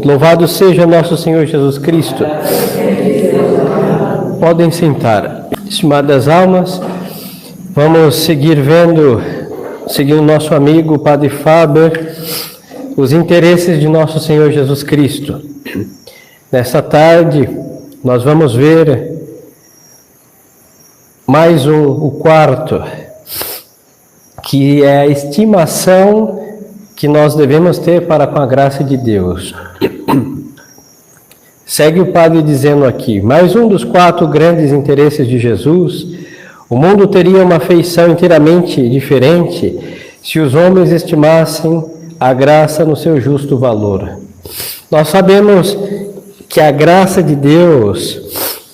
Louvado seja nosso Senhor Jesus Cristo. Podem sentar. Estimadas almas, vamos seguir seguindo nosso amigo Padre Faber, os interesses de nosso Senhor Jesus Cristo. Nessa tarde, nós vamos ver mais o quarto, que é a estimação que nós devemos ter para com a graça de Deus. Segue o padre dizendo aqui: mais um dos 4 grandes interesses de Jesus. O mundo teria uma feição inteiramente diferente se os homens estimassem a graça no seu justo valor. Nós sabemos que a graça de Deus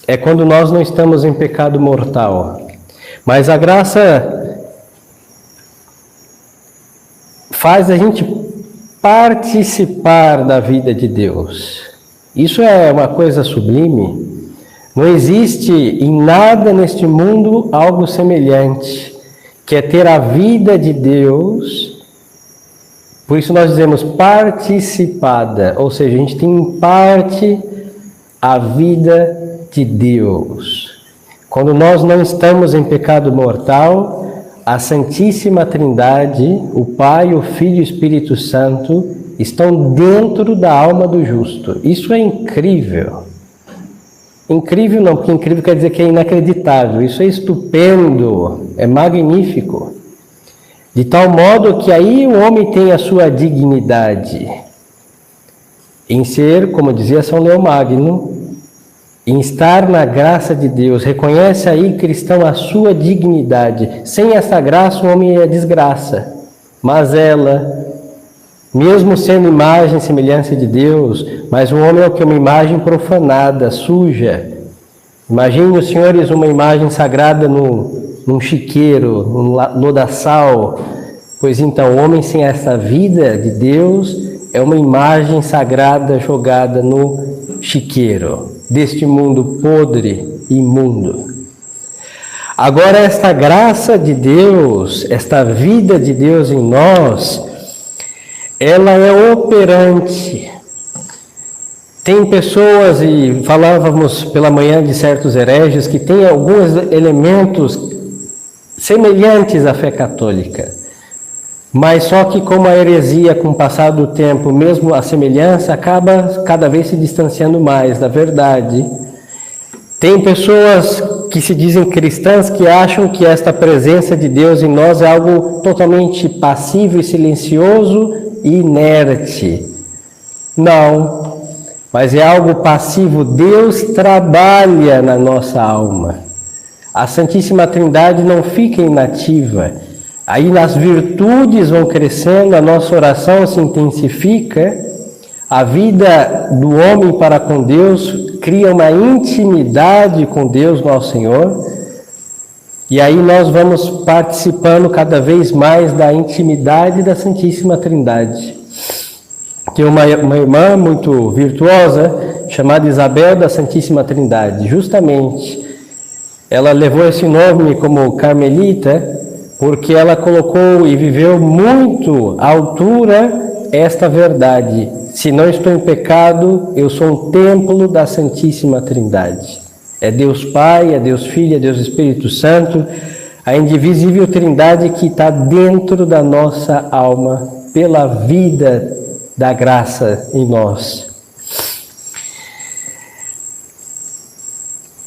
é quando nós não estamos em pecado mortal. Mas a graça faz a gente participar da vida de Deus. Isso é uma coisa sublime. Não existe em nada neste mundo algo semelhante, que é ter a vida de Deus. Por isso nós dizemos participada, ou seja, a gente tem em parte a vida de Deus. Quando nós não estamos em pecado mortal, a Santíssima Trindade, o Pai, o Filho e o Espírito Santo, estão dentro da alma do justo. Isso é incrível. Incrível não, porque incrível quer dizer que é inacreditável. Isso é estupendo, é magnífico. De tal modo que aí o homem tem a sua dignidade em ser, como dizia São Leão Magno, em estar na graça de Deus. Reconhece aí, cristão, a sua dignidade. Sem essa graça, o homem é desgraça. Mas ela, mesmo sendo imagem e semelhança de Deus, mas o homem é o que? Uma imagem profanada, suja. Imagine os senhores uma imagem sagrada num chiqueiro, num lodaçal. Pois então, o homem sem essa vida de Deus é uma imagem sagrada jogada no chiqueiro deste mundo podre e imundo. Agora, esta graça de Deus, esta vida de Deus em nós, ela é operante. Tem pessoas, e falávamos pela manhã de certos hereges, que têm alguns elementos semelhantes à fé católica. Mas só que como a heresia, com o passar do tempo, mesmo a semelhança, acaba cada vez se distanciando mais da verdade. Tem pessoas que se dizem cristãs que acham que esta presença de Deus em nós é algo totalmente passivo e silencioso e inerte. Não, mas é algo passivo. Deus trabalha na nossa alma. A Santíssima Trindade não fica inativa. Aí as virtudes vão crescendo, a nossa oração se intensifica, a vida do homem para com Deus cria uma intimidade com Deus, nosso Senhor, e aí nós vamos participando cada vez mais da intimidade da Santíssima Trindade. Tem uma irmã muito virtuosa, chamada Isabel da Santíssima Trindade. Justamente, ela levou esse nome como carmelita, porque ela colocou e viveu muito à altura esta verdade. Se não estou em pecado, eu sou um templo da Santíssima Trindade. É Deus Pai, é Deus Filho, é Deus Espírito Santo, a indivisível Trindade que está dentro da nossa alma, pela vida da graça em nós.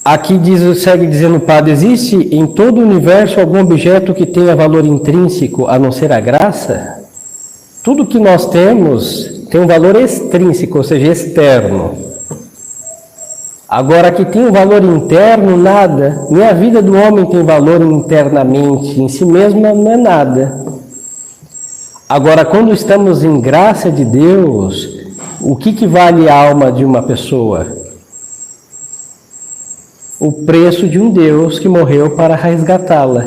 Aqui segue dizendo o padre: existe em todo o universo algum objeto que tenha valor intrínseco a não ser a graça? Tudo que nós temos tem um valor extrínseco, ou seja, externo. Agora, que tem um valor interno, nada. Nem a vida do homem tem valor internamente, em si mesma não é nada. Agora, quando estamos em graça de Deus, o que vale a alma de uma pessoa? O preço de um Deus que morreu para resgatá-la.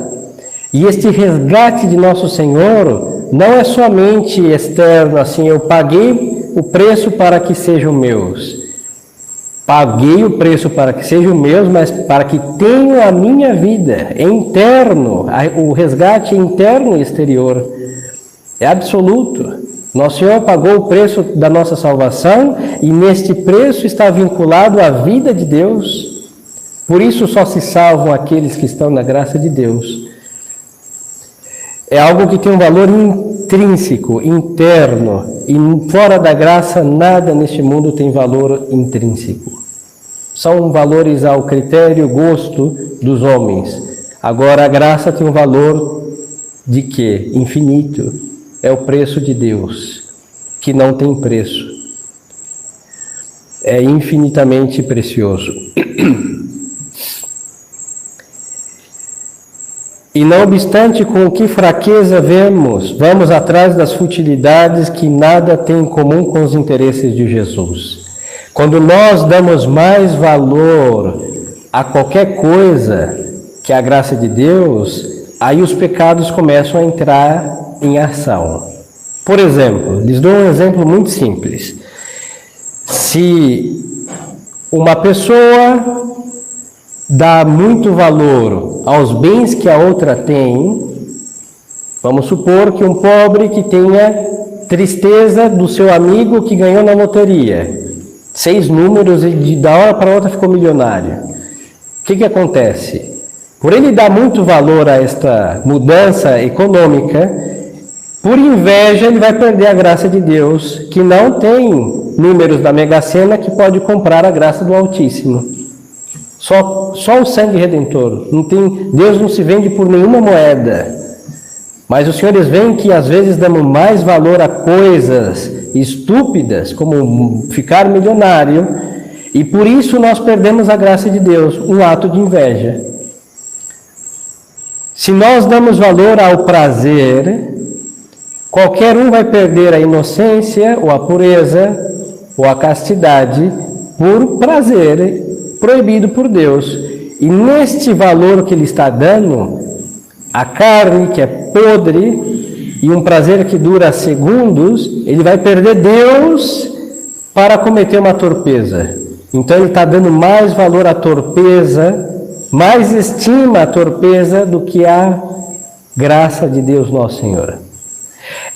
E este resgate de nosso Senhor não é somente externo, assim, eu paguei o preço para que sejam meus. Paguei o preço para que sejam meus, mas para que tenham a minha vida. É interno, o resgate é interno e exterior. É absoluto. Nosso Senhor pagou o preço da nossa salvação e neste preço está vinculado a vida de Deus. Por isso só se salvam aqueles que estão na graça de Deus. É algo que tem um valor intrínseco, interno, e fora da graça nada neste mundo tem valor intrínseco. São valores ao critério, gosto dos homens. Agora a graça tem um valor de quê? Infinito. É o preço de Deus, que não tem preço. É infinitamente precioso. E não obstante com que fraqueza vamos atrás das futilidades que nada têm em comum com os interesses de Jesus. Quando nós damos mais valor a qualquer coisa que a graça de Deus, aí os pecados começam a entrar em ação. Por exemplo, lhes dou um exemplo muito simples. Se uma pessoa dá muito valor aos bens que a outra tem, vamos supor que um pobre que tenha tristeza do seu amigo que ganhou na loteria, 6 números e da hora para outra ficou milionário. O que acontece? Por ele dar muito valor a esta mudança econômica, por inveja ele vai perder a graça de Deus, que não tem números da Mega Sena que pode comprar a graça do Altíssimo. Só o sangue redentor. Deus não se vende por nenhuma moeda. Mas os senhores veem que às vezes damos mais valor a coisas estúpidas, como ficar milionário, e por isso nós perdemos a graça de Deus, um ato de inveja. Se nós damos valor ao prazer, qualquer um vai perder a inocência, ou a pureza, ou a castidade, por prazer proibido por Deus. E neste valor que ele está dando, a carne que é podre e um prazer que dura segundos, ele vai perder Deus para cometer uma torpeza. Então ele está dando mais valor à torpeza, mais estima a torpeza do que a graça de Deus nosso Senhor.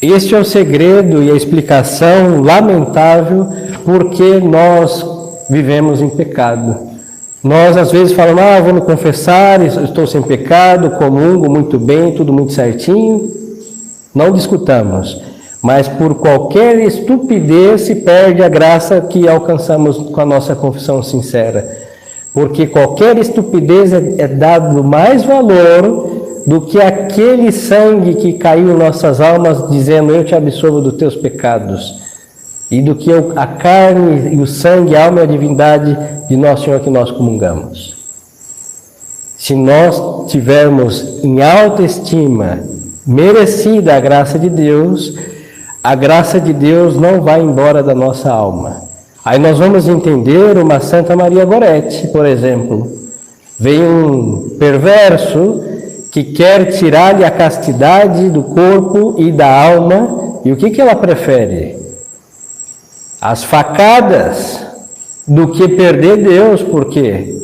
Este é o segredo e a explicação lamentável porque nós vivemos em pecado. Nós às vezes falamos, vou me confessar, estou sem pecado, comungo muito bem, tudo muito certinho. Não discutamos, mas por qualquer estupidez se perde a graça que alcançamos com a nossa confissão sincera. Porque qualquer estupidez é dado mais valor do que aquele sangue que caiu em nossas almas, dizendo, eu te absolvo dos teus pecados. E do que a carne e o sangue, a alma e a divindade de nosso Senhor que nós comungamos. Se nós tivermos em alta estima, merecida a graça de Deus não vai embora da nossa alma. Aí nós vamos entender uma Santa Maria Gorete, por exemplo. Vem um perverso que quer tirar-lhe a castidade do corpo e da alma, e o que ela prefere? As facadas do que perder Deus, porque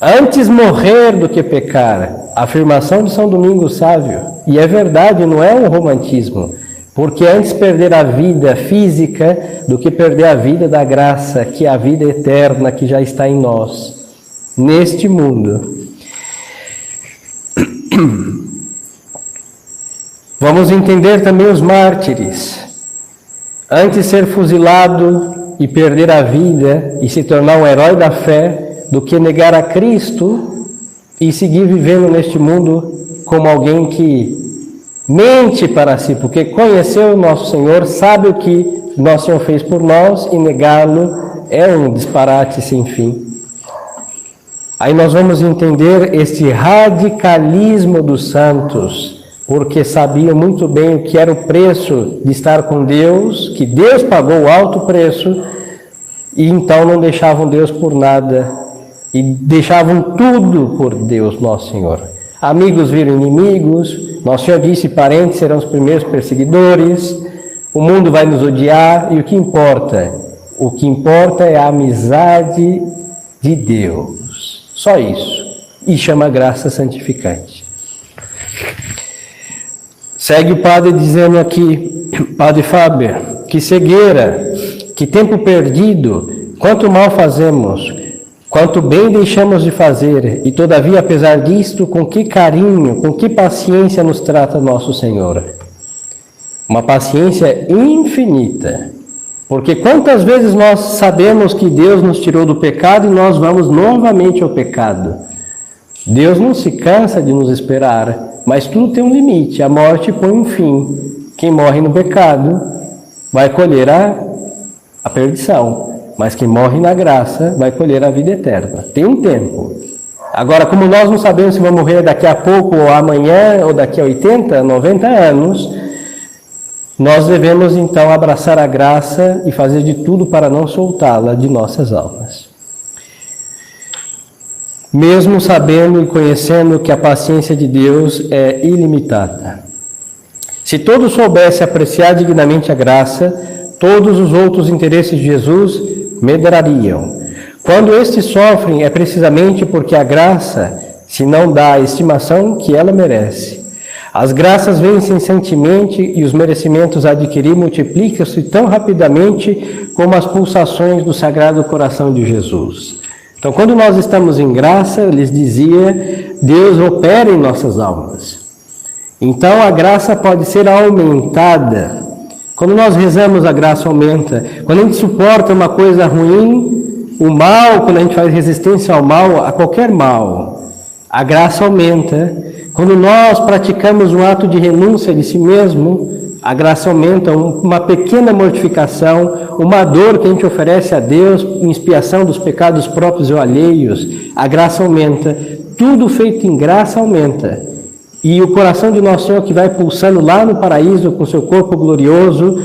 antes morrer do que pecar, afirmação de São Domingos Sávio, e é verdade, não é um romantismo, porque antes perder a vida física do que perder a vida da graça, que é a vida eterna que já está em nós, neste mundo. Vamos entender também os mártires. Antes ser fuzilado e perder a vida e se tornar um herói da fé, do que negar a Cristo e seguir vivendo neste mundo como alguém que mente para si, porque conheceu o nosso Senhor, sabe o que nosso Senhor fez por nós e negá-lo é um disparate sem fim. Aí nós vamos entender este radicalismo dos santos, porque sabiam muito bem o que era o preço de estar com Deus, que Deus pagou o alto preço, e então não deixavam Deus por nada, e deixavam tudo por Deus, nosso Senhor. Amigos viram inimigos, nosso Senhor disse, parentes serão os primeiros perseguidores, o mundo vai nos odiar, e o que importa? O que importa é a amizade de Deus, só isso, e chama graça santificante. Segue o padre dizendo aqui, Padre Fábio, que cegueira, que tempo perdido, quanto mal fazemos, quanto bem deixamos de fazer, e todavia, apesar disto, com que carinho, com que paciência nos trata nosso Senhor. Uma paciência infinita, porque quantas vezes nós sabemos que Deus nos tirou do pecado e nós vamos novamente ao pecado. Deus não se cansa de nos esperar, mas tudo tem um limite, a morte põe um fim. Quem morre no pecado vai colher a perdição, mas quem morre na graça vai colher a vida eterna. Tem um tempo. Agora, como nós não sabemos se vamos morrer daqui a pouco, ou amanhã, ou daqui a 80, 90 anos, nós devemos então abraçar a graça e fazer de tudo para não soltá-la de nossas almas. Mesmo sabendo e conhecendo que a paciência de Deus é ilimitada. Se todos soubessem apreciar dignamente a graça, todos os outros interesses de Jesus medrariam. Quando estes sofrem, é precisamente porque a graça se não dá a estimação que ela merece. As graças vêm incessantemente e os merecimentos a adquirir multiplicam-se tão rapidamente como as pulsações do Sagrado Coração de Jesus. Então, quando nós estamos em graça, lhes dizia, Deus opera em nossas almas. Então, a graça pode ser aumentada. Quando nós rezamos, a graça aumenta. Quando a gente suporta uma coisa ruim, o mal, quando a gente faz resistência ao mal, a qualquer mal, a graça aumenta. Quando nós praticamos um ato de renúncia de si mesmo, a graça aumenta, uma pequena mortificação, uma dor que a gente oferece a Deus, em expiação dos pecados próprios ou alheios, a graça aumenta. Tudo feito em graça aumenta. E o coração de Nosso Senhor, que vai pulsando lá no paraíso com seu corpo glorioso,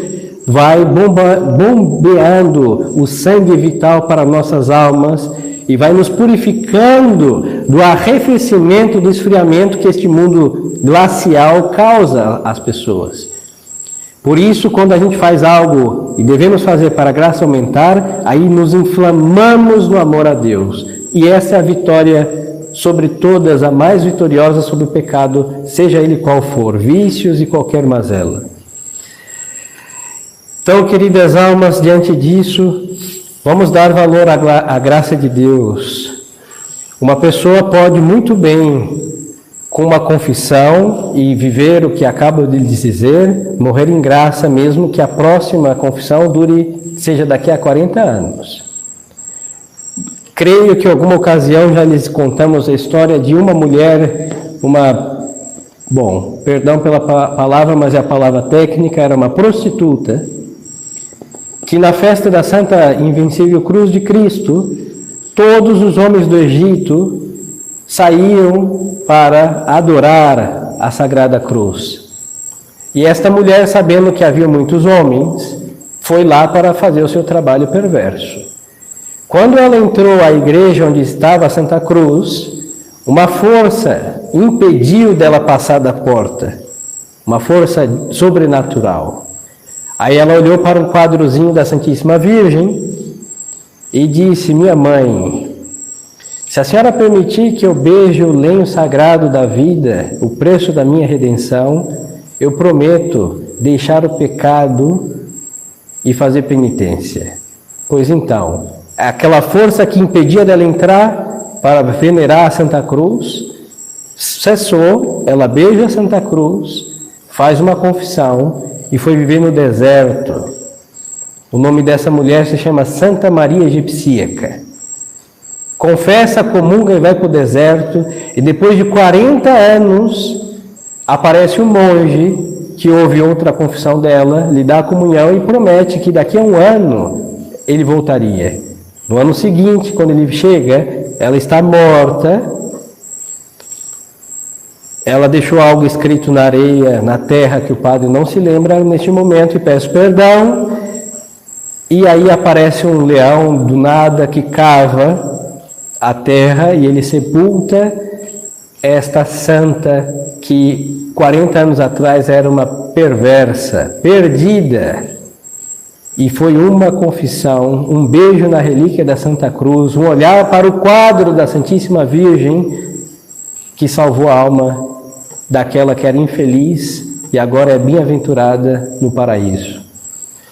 vai bombeando o sangue vital para nossas almas e vai nos purificando do arrefecimento, do esfriamento que este mundo glacial causa às pessoas. Por isso, quando a gente faz algo e devemos fazer para a graça aumentar, aí nos inflamamos no amor a Deus. E essa é a vitória sobre todas, a mais vitoriosa sobre o pecado, seja ele qual for, vícios e qualquer mazela. Então, queridas almas, diante disso, vamos dar valor à graça de Deus. Uma pessoa pode muito bem, com uma confissão e viver o que acabo de lhes dizer, morrer em graça mesmo que a próxima confissão seja daqui a 40 anos. Creio que em alguma ocasião já lhes contamos a história de uma mulher, perdão pela palavra, mas é a palavra técnica, era uma prostituta, que na festa da Santa Invencível Cruz de Cristo, todos os homens do Egito saíam para adorar a Sagrada Cruz. E esta mulher, sabendo que havia muitos homens, foi lá para fazer o seu trabalho perverso. Quando ela entrou à igreja onde estava a Santa Cruz, uma força impediu dela passar da porta, uma força sobrenatural. Aí ela olhou para um quadrozinho da Santíssima Virgem e disse: minha mãe, se a senhora permitir que eu beije o lenho sagrado da vida, o preço da minha redenção, eu prometo deixar o pecado e fazer penitência. Pois então, aquela força que impedia dela entrar para venerar a Santa Cruz, cessou, ela beija a Santa Cruz, faz uma confissão e foi viver no deserto. O nome dessa mulher se chama Santa Maria Egipcíaca. Confessa, comunga e vai para o deserto, e depois de 40 anos, aparece um monge que ouve outra confissão dela, lhe dá a comunhão e promete que daqui a um ano ele voltaria. No ano seguinte, quando ele chega, ela está morta, ela deixou algo escrito na areia, na terra, que o padre não se lembra neste momento, e peço perdão, e aí aparece um leão do nada que cava a terra e ele sepulta esta santa que 40 anos atrás era uma perversa, perdida. E foi uma confissão, um beijo na relíquia da Santa Cruz, um olhar para o quadro da Santíssima Virgem que salvou a alma daquela que era infeliz e agora é bem-aventurada no paraíso.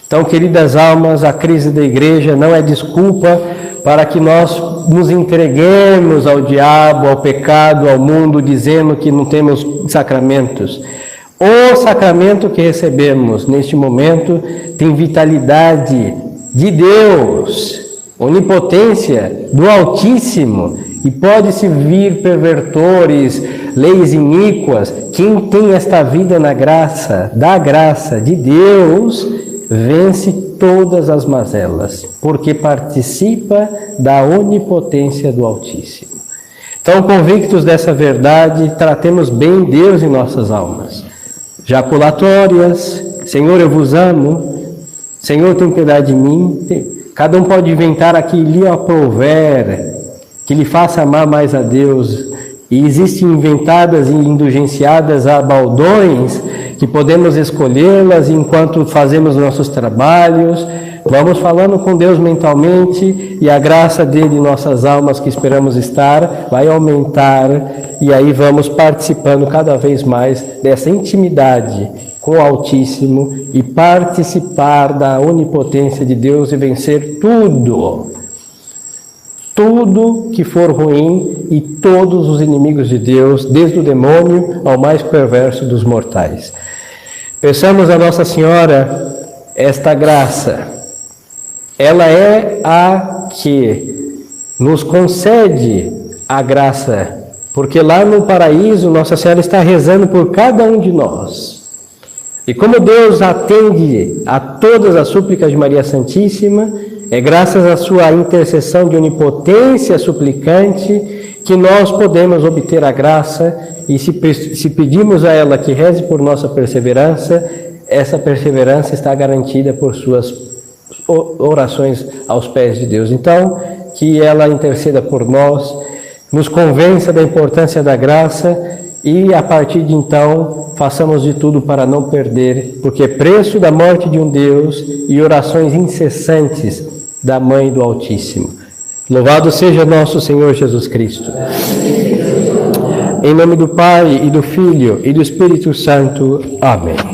Então, queridas almas, a crise da igreja não é desculpa para que nós nos entreguemos ao diabo, ao pecado, ao mundo, dizendo que não temos sacramentos. O sacramento que recebemos neste momento tem vitalidade de Deus, onipotência do Altíssimo, e pode-se vir pervertores, leis iníquas. Quem tem esta vida na graça, da graça de Deus, vence todas as mazelas, porque participa da onipotência do Altíssimo. Então, convictos dessa verdade, tratemos bem Deus em nossas almas. Jaculatórias: Senhor, eu vos amo, Senhor, tem piedade de mim. Cada um pode inventar a que lhe aprouver, que lhe faça amar mais a Deus. E existem inventadas e indulgenciadas a baldões, que podemos escolhê-las enquanto fazemos nossos trabalhos. Vamos falando com Deus mentalmente, e a graça dele em nossas almas, que esperamos estar, vai aumentar, e aí vamos participando cada vez mais dessa intimidade com o Altíssimo e participar da onipotência de Deus e vencer tudo que for ruim e todos os inimigos de Deus, desde o demônio ao mais perverso dos mortais. Peçamos a Nossa Senhora esta graça. Ela é a que nos concede a graça, porque lá no paraíso Nossa Senhora está rezando por cada um de nós. E como Deus atende a todas as súplicas de Maria Santíssima, é graças à sua intercessão de onipotência suplicante que nós podemos obter a graça, e se pedimos a ela que reze por nossa perseverança, essa perseverança está garantida por suas orações aos pés de Deus. Então, que ela interceda por nós, nos convença da importância da graça, e a partir de então façamos de tudo para não perder, porque é preço da morte de um Deus e orações incessantes da Mãe do Altíssimo. Louvado seja nosso Senhor Jesus Cristo. Em nome do Pai, e do Filho, e do Espírito Santo. Amém.